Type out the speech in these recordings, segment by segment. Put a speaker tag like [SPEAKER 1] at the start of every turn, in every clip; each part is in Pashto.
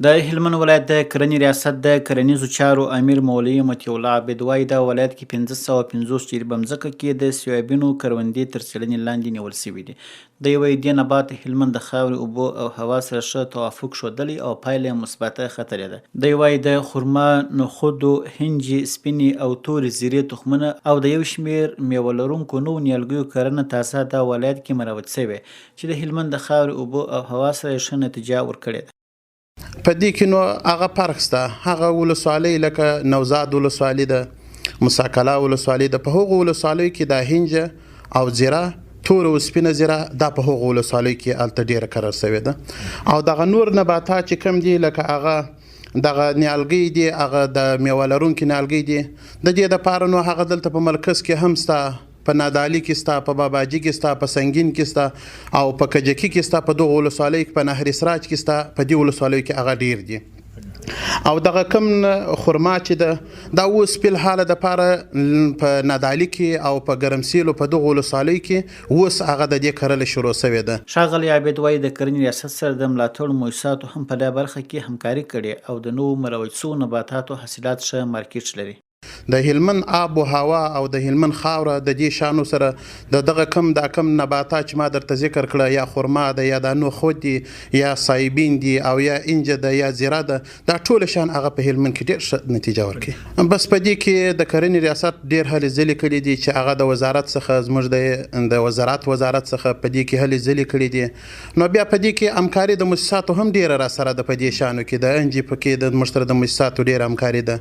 [SPEAKER 1] د هلمند ولایت د کرنې ریاست د کرنیزو چارو امیر مولوي مطیع الله عابد وایي د ولایت کې 1550 جریبه مځکه کې د سویابینو کروندې تر څېړنې لاندې نیول شوي دي. دوی وایي دې نبات هلمند د خاورې، اوبو او هوا سره ښه توافق ښودلی او پایله یې مثبته ختلې ده. دوی وایي د خرما، نخودو، هنجې، سپینې او تورې زیرې تخمونه او د یو شمېر میوه لرونکو نوو نیالګیو کرنه تازه د ولایت کې مروج شوې چې د هلمند د خاورې، اوبو او هوا سره یې ښه نتیجه ورکړې ده.
[SPEAKER 2] په دې کې نو هغه فرق شته. هغه ولسوالۍ لکه نوزاد ولسوالۍ ده، مساکلا ولسوالۍ ده، په هغو ولسوالیو کې د هنجه او زیره، تور او سپینه زیره دا په هغو ولسوالیو کې هلته ډېره کرل شوې ده. او دغه نور نباتات چې کوم دي لکه هغه دغه نیالګۍ دي، هغه د میوه لرونکي نیالګۍ دي، د دې دپاره نو هغه دلته په مرکز کې هم شته، په نادعلي کې شته، په باباجي کې شته، په سنګین کې شته او په کجکي کې شته، په دغو ولسوالیو کې، په نهر سراج کې شته، په دې ولسوالیو کې هغه ډېر دي. او دغه کم خرما چې ده دا اوس فی الحال دپاره په نادعلي کې او په ګرمسیلو په دغو ولسوالیو کې اوس هغه د دې کرل شروع شوې ده.
[SPEAKER 1] ښاغلی عابد وایي د کرنې ریاست سره د ملاتړ مؤسساتو هم په دې برخه کې همکاري کړې او د نوو مروج شوو نباتاتو حاصلات ښه مارکېټ لري.
[SPEAKER 2] د هلمند آب و هوا او د هلمند خاوره د دې شانو سره د دغه کم نباتات چې ما درته ذکر کړه، یا خرما ده، یا د نخود دي، یا سایبین دي، او یا انجه ده، یا زیره ده، دا ټول شان هغه په هلمند کې ډېر ښه نتیجه ورکوي. بس په دې کې د کرنې ریاست ډېر هلې ځلې کړي دي چې هغه د وزارت څخه زموږ د وزارت څخه په دې کې هلې ځلې کړي دي. نو بیا په دې کې همکاري د مؤسساتو هم ډېره راسره ده. په دې شانو کې د انجي پکې د موږ سره د مؤسساتو ډېره همکاري ده.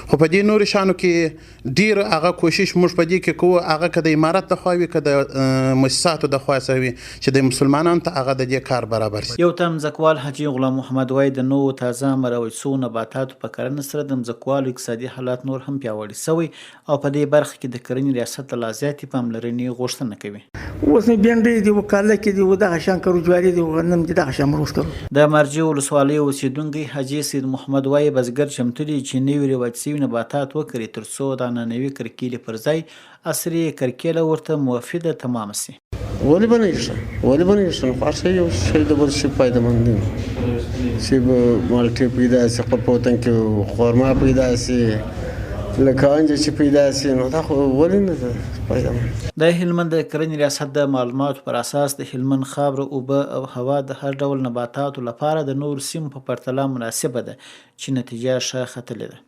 [SPEAKER 2] خو په دې نورو شانو کې ډیر هغه کوشش موږ په دې کې کوو، هغه که د امارت د خوا وي که د مؤسساتو د خوا څخه وي چې د مسلمانانو ته هغه د دې کار برابر شي.
[SPEAKER 1] یو تن ځمکوال حاجي غلام محمد وایي د نوو تازه مروج شوو نباتاتو په کرنه سره د ځمکوالو اقتصادي حالات نور هم پیاوړي شوی او په دې برخه کې د کرنې ریاست لا زیاتې پاملرنې غوښتنه کوي.
[SPEAKER 3] اوس مې بینډۍ دي، وکاله کې دي، دغه شان کرو، جواري دي، غنم دي، دغه شان مروج کړو.
[SPEAKER 1] د مارجې ولسوالۍ اوسېدونکی حاجي سید محمد وایي بزګر چمتو دي چې نوي رواج شوي نباتات وکري تر څو د عنعنوي کرکیلې پر ځای عصري کرکیله ورته مفیده تمام شي.
[SPEAKER 4] ولې به نه ایښه، ولې به نه ایښه، نو هر شی یو شی د بل شي فایدهمند دی. چې به مالټې پیدا شي، خو په وطن کې خرما پیدا شي، لکه انجه چې پیدا شي، نو دا خو ولې نه ده فایدهمند.
[SPEAKER 1] د هلمند د کرنې ریاست د معلوماتو پر اساس د هلمند خاوره، اوبه او هوا د هر ډول نباتاتو لپاره د نورو سیمو په پرتله مناسبه ده چې نتیجه ښه ختلې ده.